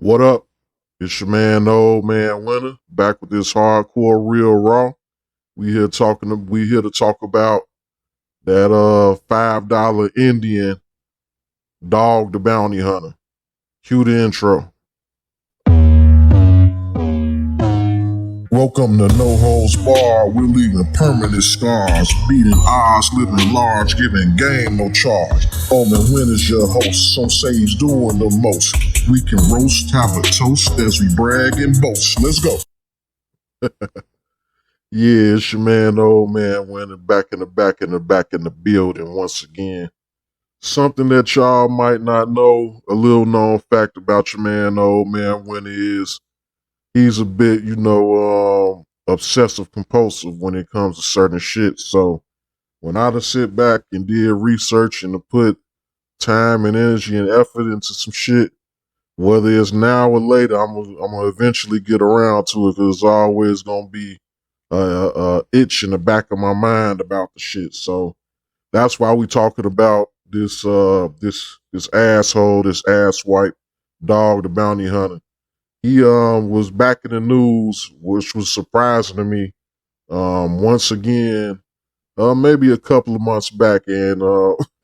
What up? It's your man, Ole Man Winter, back with this hardcore real raw. We here to talk about that $5 Indian dog the bounty hunter. Cue the intro. Welcome to No Holds Bar. We're leaving permanent scars, beating odds, living large, giving game no charge. Ole Man Winter's your host. Some say he's doing the most. We can roast, have a toast as we brag and boast. Let's go. Yeah, it's your man, Ole Man Winter, back in the building once again. Something that y'all might not know, a little known fact about your man, Ole Man Winter is he's a bit, obsessive compulsive when it comes to certain shit. So when I just sit back and did research and to put time and energy and effort into some shit, whether it's now or later, I'm gonna eventually get around to it because it's always gonna be itch in the back of my mind about the shit. So that's why we talking about this asshole, this asswipe dog, the bounty hunter. He was back in the news, which was surprising to me. Once again, maybe a couple of months back, and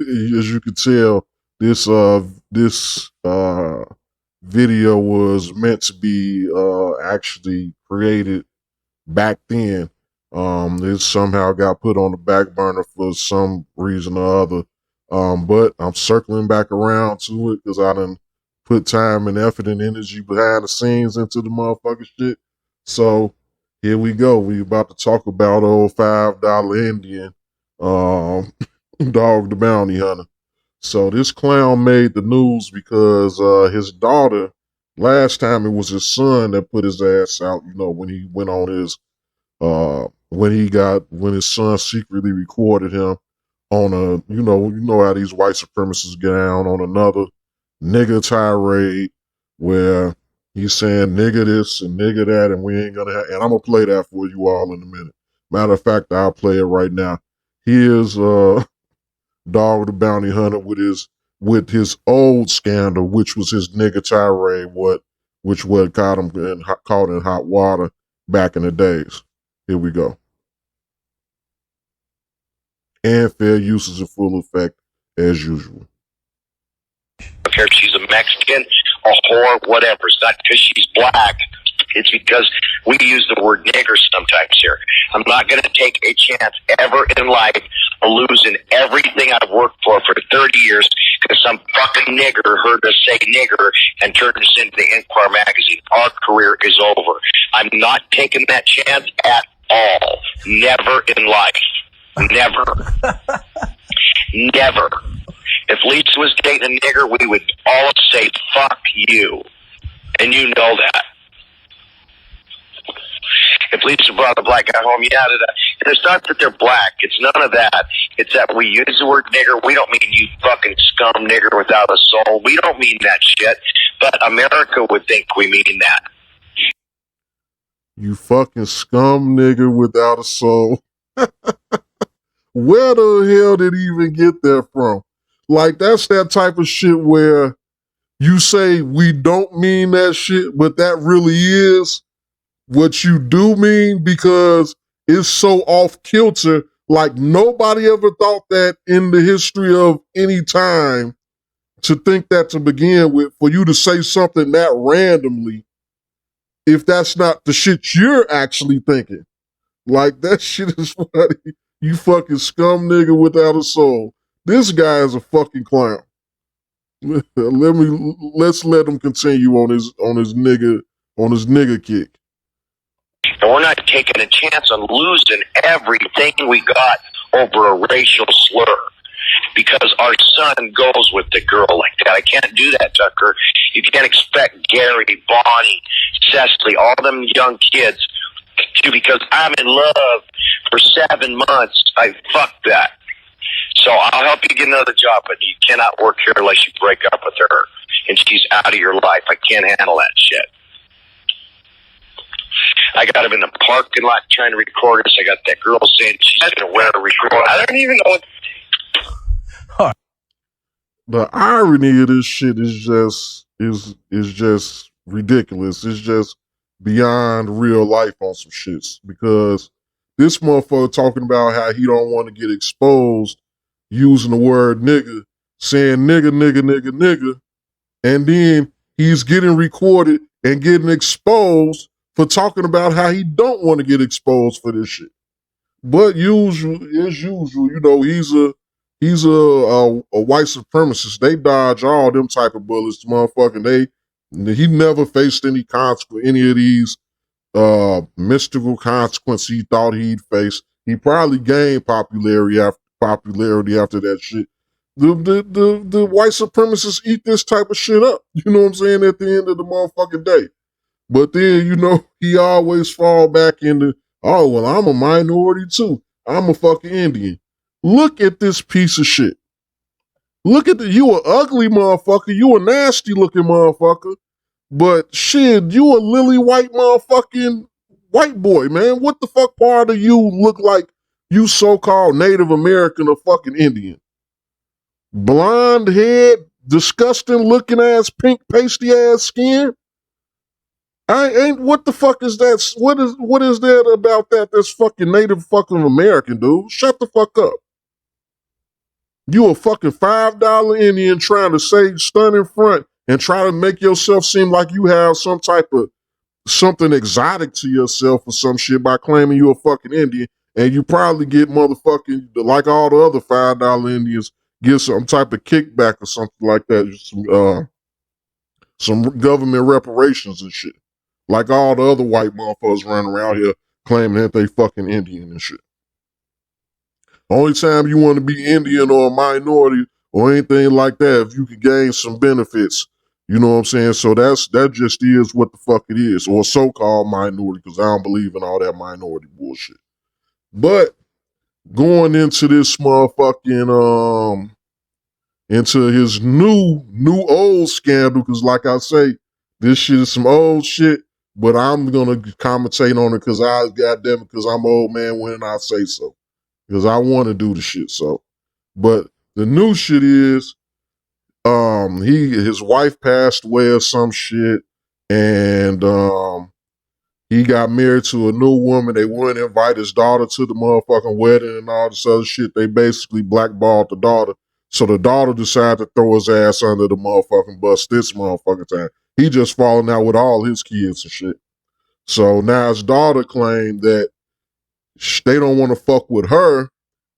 as you can tell, this video was meant to be actually created back then. It somehow got put on the back burner for some reason or other. But I'm circling back around to it because I done put time and effort and energy behind the scenes into the motherfucking shit. So here we go. We about to talk about old $5 Indian, dog the bounty hunter. So this clown made the news because his daughter, last time it was his son that put his ass out, when he went on his when his son secretly recorded him on you know how these white supremacists get down on another nigga tirade where he's saying nigga this and nigga that, and we ain't gonna have, and I'm gonna play that for you all in a minute. Matter of fact, I'll play it right now. Here's Dog the Bounty Hunter with his old scandal, which was his nigga tirade, which caught him caught in hot water back in the days. Here we go. And fair use is in full effect as usual. Care if she's a Mexican, a whore, whatever. It's not because she's black. It's because we use the word nigger sometimes here. I'm not going to take a chance ever in life of losing everything I've worked for 30 years because some fucking nigger heard us say nigger and turned us into the Inquirer magazine. Our career is over. I'm not taking that chance at all. Never in life. Never. Never. If Lisa was dating a nigger, we would all say, fuck you. And you know that. If Lisa brought a black guy home, yeah, and it's not that they're black. It's none of that. It's that we use the word nigger. We don't mean you fucking scum nigger without a soul. We don't mean that shit. But America would think we mean that. You fucking scum nigger without a soul. Where the hell did he even get that from? Like, that's that type of shit where you say we don't mean that shit, but that really is what you do mean because it's so off kilter. Like, nobody ever thought that in the history of any time to think that to begin with, for you to say something that randomly, if that's not the shit you're actually thinking. Like, that shit is funny. You fucking scum nigga without a soul. This guy is a fucking clown. Let's let him continue on his nigga kick. And we're not taking a chance on losing everything we got over a racial slur. Because our son goes with the girl like that. I can't do that, Tucker. You can't expect Gary, Bonnie, Cecily, all them young kids to, because I'm in love for 7 months. Fuck that. So I'll help you get another job, but you cannot work here unless you break up with her and she's out of your life. I can't handle that shit. I got him in the parking lot trying to record us. I got that girl saying she's going to wear a recorder. I don't even know what. The irony of this shit is just ridiculous. It's just beyond real life on some shits because this motherfucker talking about how he don't want to get exposed using the word nigga, saying nigga, nigga, nigga, nigga, and then he's getting recorded and getting exposed for talking about how he don't want to get exposed for this shit. But as usual, you know, he's a white supremacist. They dodge all them type of bullets, motherfucking. He never faced any consequence, any of these mystical consequences he thought he'd face. He probably gained popularity after that shit. The white supremacists eat this type of shit up. You know what I'm saying? At the end of the motherfucking day. But then, you know, he always fall back into, oh, well, I'm a minority too. I'm a fucking Indian. Look at this piece of shit. You a ugly motherfucker. You a nasty looking motherfucker. But shit, you a lily white motherfucking white boy, man. What the fuck part of you look like you so-called Native American or fucking Indian? Blonde head, disgusting looking ass, pink pasty ass skin. I ain't. What the fuck is that? What is that about that? That's fucking Native fucking American, dude. Shut the fuck up. You a fucking $5 Indian trying to say stun in front and try to make yourself seem like you have some type of something exotic to yourself or some shit by claiming you a fucking Indian, and you probably get motherfucking like all the other $5 Indians get some type of kickback or something like that. Some government reparations and shit. Like all the other white motherfuckers running around here claiming that they fucking Indian and shit. Only time you want to be Indian or a minority or anything like that, if you can gain some benefits, you know what I'm saying? So that just is what the fuck it is, or so-called minority, because I don't believe in all that minority bullshit. But going into this motherfucking into his new old scandal, because like I say, this shit is some old shit, but I'm gonna commentate on it because because I'm Old Man Winter and I say so. Because I want to do the shit. So, but the new shit is, his wife passed away or some shit, and he got married to a new woman. They wouldn't invite his daughter to the motherfucking wedding and all this other shit. They basically blackballed the daughter. So the daughter decided to throw his ass under the motherfucking bus this motherfucking time. He just falling out with all his kids and shit. So now his daughter claimed that they don't want to fuck with her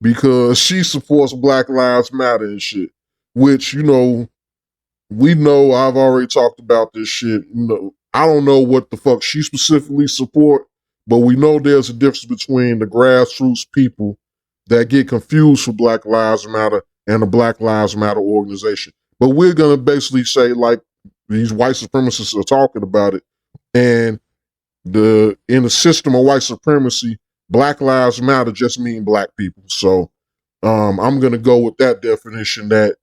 because she supports Black Lives Matter and shit. Which, you know, we know I've already talked about this shit. You know, I don't know what the fuck she specifically support, but we know there's a difference between the grassroots people that get confused for Black Lives Matter and the Black Lives Matter organization. But we're gonna basically say like these white supremacists are talking about it, and in the system of white supremacy, Black Lives Matter just mean black people. So I'm gonna go with that definition that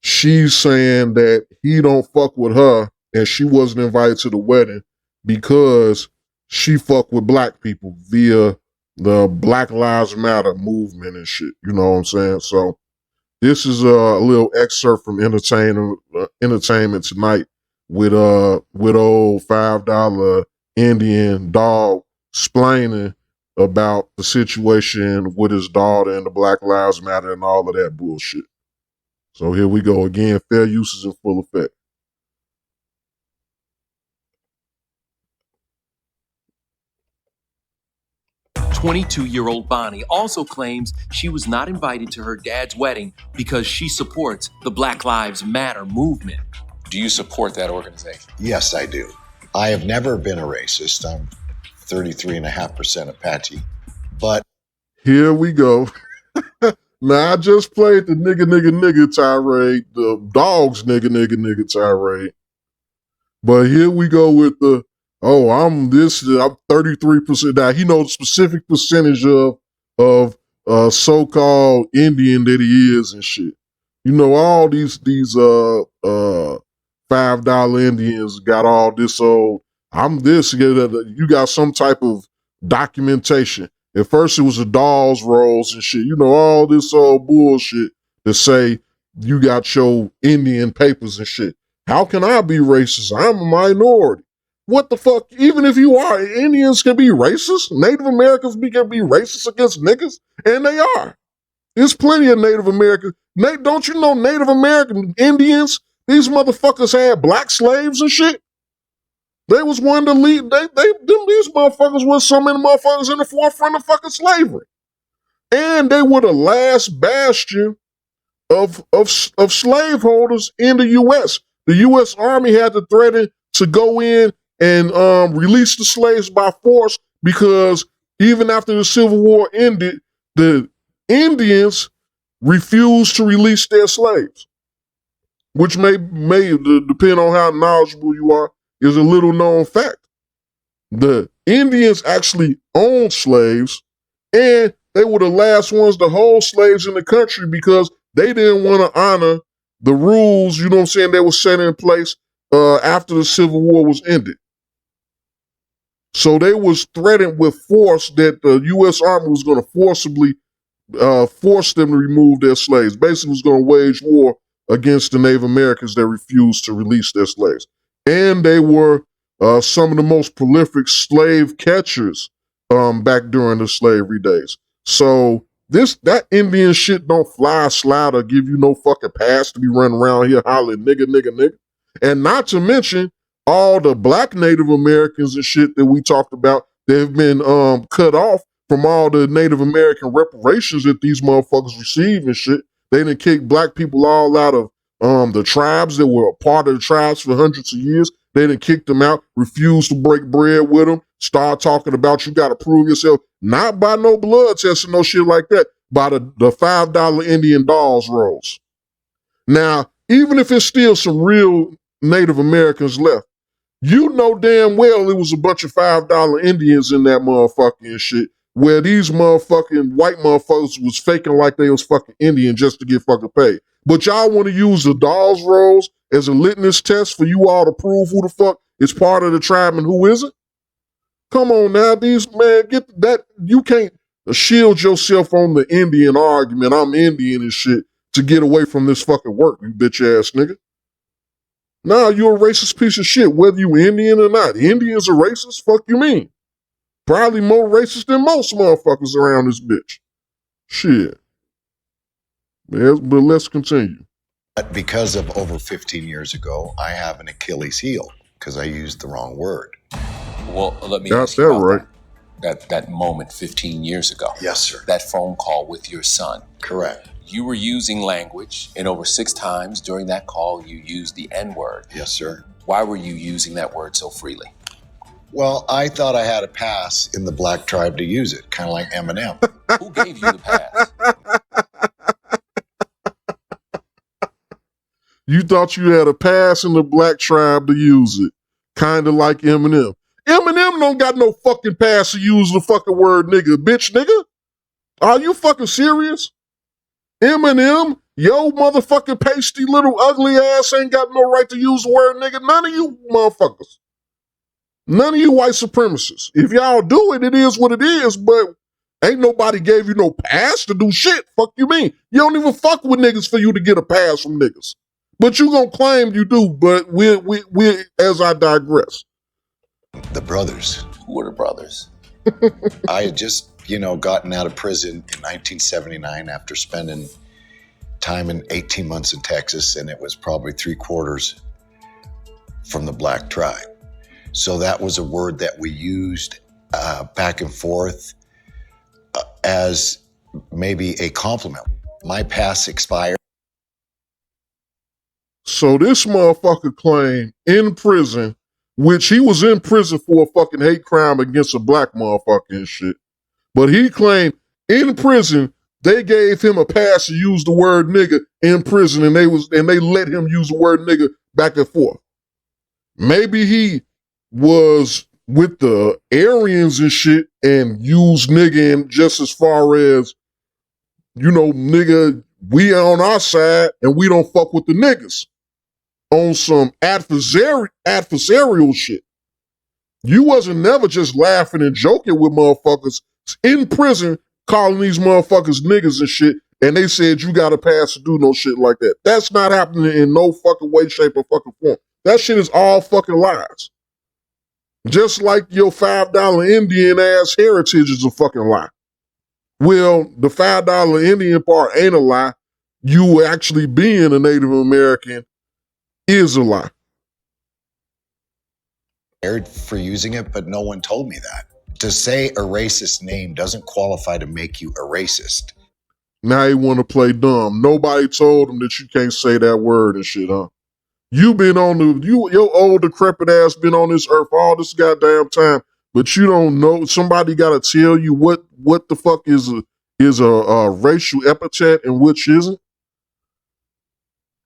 she's saying that he don't fuck with her and she wasn't invited to the wedding because she fuck with black people via the Black Lives Matter movement and shit. You know what I'm saying? So this is a little excerpt from Entertainment Tonight with old $5 Indian dog explaining about the situation with his daughter and the Black Lives Matter and all of that bullshit. So here we go again. Fair use is in full effect. 22-year-old Bonnie also claims she was not invited to her dad's wedding because she supports the Black Lives Matter movement. Do you support that organization? Yes, I do. I have never been a racist. I'm 33.5% Apache. But here we go. Now I just played the nigga tirade, the dog's nigga tirade. But here we go with the, I'm 33%. Now he knows the specific percentage of so-called Indian that he is and shit. You know, all these $5 Indians got all this I'm this, you got some type of documentation. At first it was the dolls rolls and shit. You know, all this old bullshit to say you got your Indian papers and shit. How can I be racist? I'm a minority. What the fuck? Even if you are, Indians can be racist. Native Americans can be racist against niggas, and they are. There's plenty of Native Americans. Don't you know Native American Indians? These motherfuckers had black slaves and shit. They was one to lead. These motherfuckers was some of the motherfuckers in the forefront of fucking slavery, and they were the last bastion of slaveholders in the U.S. The U.S. Army had to threaten to go in and release the slaves by force because even after the Civil War ended, the Indians refused to release their slaves, which may depend on how knowledgeable you are, is a little known fact. The Indians actually owned slaves, and they were the last ones to hold slaves in the country because they didn't want to honor the rules, you know what I'm saying, that was set in place after the Civil War was ended. So they was threatened with force that the U.S. Army was going to forcibly force them to remove their slaves. Basically was going to wage war against the Native Americans that refused to release their slaves. And they were some of the most prolific slave catchers back during the slavery days. So that Indian shit don't fly, slide, or give you no fucking pass to be running around here hollering nigga, nigga, nigga. And not to mention all the black Native Americans and shit that we talked about that have been cut off from all the Native American reparations that these motherfuckers receive and shit. They done kick black people all out of the tribes that were a part of the tribes for hundreds of years. They done kicked them out, refused to break bread with them, start talking about you got to prove yourself, not by no blood test and no shit like that, by the $5 Indian dolls rolls. Now, even if it's still some real Native Americans left, you know damn well it was a bunch of $5 Indians in that motherfucking shit, where these motherfucking white motherfuckers was faking like they was fucking Indian just to get fucking paid. But y'all want to use the dolls rolls as a litmus test for you all to prove who the fuck is part of the tribe and who isn't? Come on now, get that. You can't shield yourself on the Indian argument, I'm Indian and shit, to get away from this fucking work, you bitch ass nigga. Nah, you're a racist piece of shit, whether you Indian or not. Indians are racist? Fuck you mean? Probably more racist than most motherfuckers around this bitch. Shit. But let's continue. But because of over 15 years ago, I have an Achilles heel because I used the wrong word. Well, let me Got ask you that about right. that moment 15 years ago. Yes, sir. That phone call with your son. Correct. You were using language, and over 6 times during that call, you used the N-word. Yes, sir. Why were you using that word so freely? Well, I thought I had a pass in the black tribe to use it, kind of like Eminem. Who gave you the pass? You thought you had a pass in the black tribe to use it. Kind of like Eminem. Eminem don't got no fucking pass to use the fucking word nigga, bitch nigga. Are you fucking serious? Eminem, yo motherfucking pasty little ugly ass ain't got no right to use the word nigga. None of you motherfuckers. None of you white supremacists. If y'all do it, it is what it is, but ain't nobody gave you no pass to do shit. Fuck you mean? You don't even fuck with niggas for you to get a pass from niggas. But you gonna claim you do, but we as I digress. The brothers. Who were the brothers? I had just, gotten out of prison in 1979 after spending time in 18 months in Texas, and it was probably 3/4 from the black tribe. So that was a word that we used back and forth as maybe a compliment. My pass expired. So this motherfucker claimed in prison, which he was in prison for a fucking hate crime against a black motherfucker and shit. But he claimed in prison, they gave him a pass to use the word nigga in prison, and they let him use the word nigga back and forth. Maybe he was with the Aryans and shit and used nigga in just as far as, nigga, we on our side and we don't fuck with the niggas. On some adversarial shit. You wasn't never just laughing and joking with motherfuckers in prison, calling these motherfuckers niggas and shit, and they said you got a pass to do no shit like that. That's not happening in no fucking way, shape, or fucking form. That shit is all fucking lies. Just like your $5 Indian ass heritage is a fucking lie. Well, the $5 Indian part ain't a lie. You actually being a Native American is a lie. For using it, but no one told me that. To say a racist name doesn't qualify to make you a racist. Now you want to play dumb. Nobody told him that you can't say that word and shit, huh? You been on your old decrepit ass been on this earth all this goddamn time, but you don't know. Somebody got to tell you what the fuck is a racial epithet and which isn't.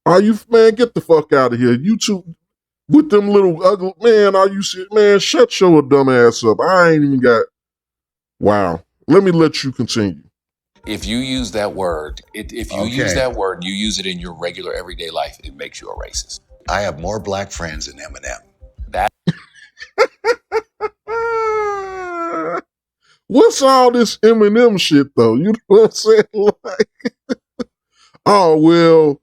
Are you, man? Get the fuck out of here. You two with them little ugly, man. Are you serious? Man, shut your dumb ass up. I ain't even got. Wow. Let me let you continue. If you use that word, use that word, you use it in your regular everyday life, it makes you a racist. I have more black friends than Eminem. What's all this Eminem shit though? You know what I'm saying? Like, oh well,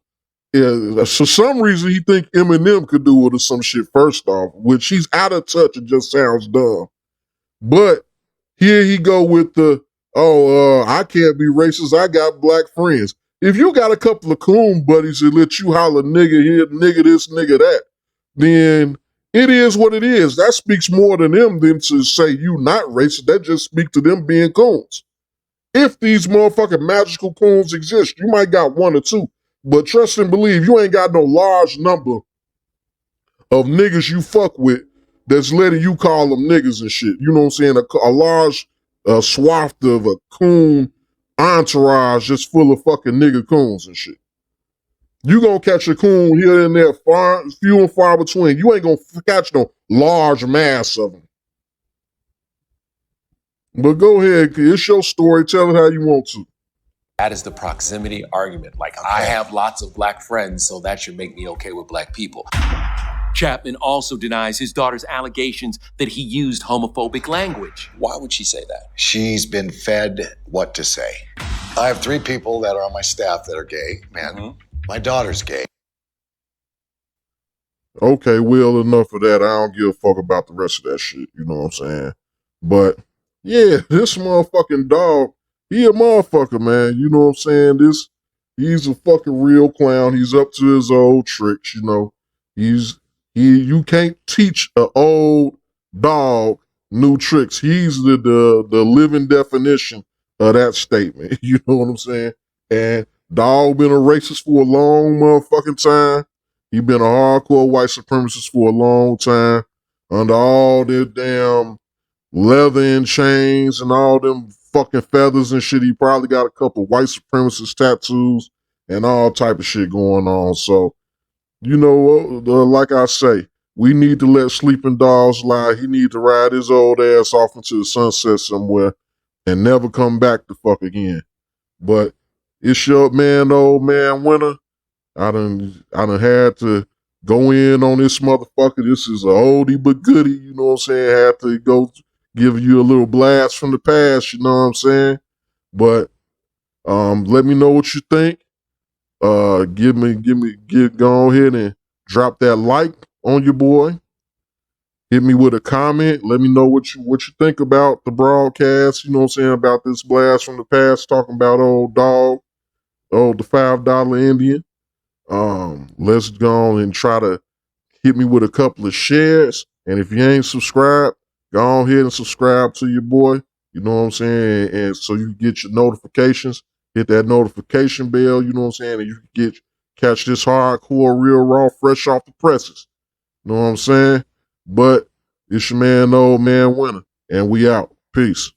yeah. For some reason, he think Eminem could do it or some shit. First off, which he's out of touch. It just sounds dumb. But here he go with the I can't be racist. I got black friends. If you got a couple of coon buddies that let you holler nigga here, nigga this, nigga that, then it is what it is. That speaks more to them than to say you not racist. That just speaks to them being coons. If these motherfucking magical coons exist, you might got one or two. But trust and believe, you ain't got no large number of niggas you fuck with that's letting you call them niggas and shit. You know what I'm saying? A large swath of a coon entourage just full of fucking nigga coons and shit. You gonna catch a coon here and there, few and far between. You ain't gonna catch no large mass of them. But go ahead, it's your story. Tell it how you want to. That is the proximity argument. Like, I have lots of black friends, so that should make me okay with black people. Chapman also denies his daughter's allegations that he used homophobic language. Why would she say that? She's been fed what to say. I have 3 people that are on my staff that are gay, man. Mm-hmm. My daughter's gay. Okay, well, enough of that. I don't give a fuck about the rest of that shit. You know what I'm saying? But, yeah, this motherfucking dog, he a motherfucker, man. You know what I'm saying? He's a fucking real clown. He's up to his old tricks, you know. You can't teach an old dog new tricks. He's the living definition of that statement. You know what I'm saying? And dog been a racist for a long motherfucking time. He been a hardcore white supremacist for a long time. Under all their damn leather and chains and all them fucking feathers and shit. He probably got a couple white supremacist tattoos and all type of shit going on. So, you know, like I say, we need to let sleeping dogs lie. He need to ride his old ass off into the sunset somewhere and never come back to fuck again. But it's your man, Ole Man Winter. I done had to go in on this motherfucker. This is a oldie but goodie, you know what I'm saying? Had to go give you a little blast from the past, you know what I'm saying? But let me know what you think. Go ahead and drop that like on your boy. Hit me with a comment. Let me know what you think about the broadcast, you know what I'm saying, about this blast from the past, talking about old dog, the $5 Indian. Let's go on and try to hit me with a couple of shares. And if you ain't subscribed, go ahead and subscribe to your boy. You know what I'm saying? And so you get your notifications. Hit that notification bell, you know what I'm saying? And you can catch this hardcore, real raw, fresh off the presses. You know what I'm saying? But it's your man, Ole Man Winter, and we out. Peace.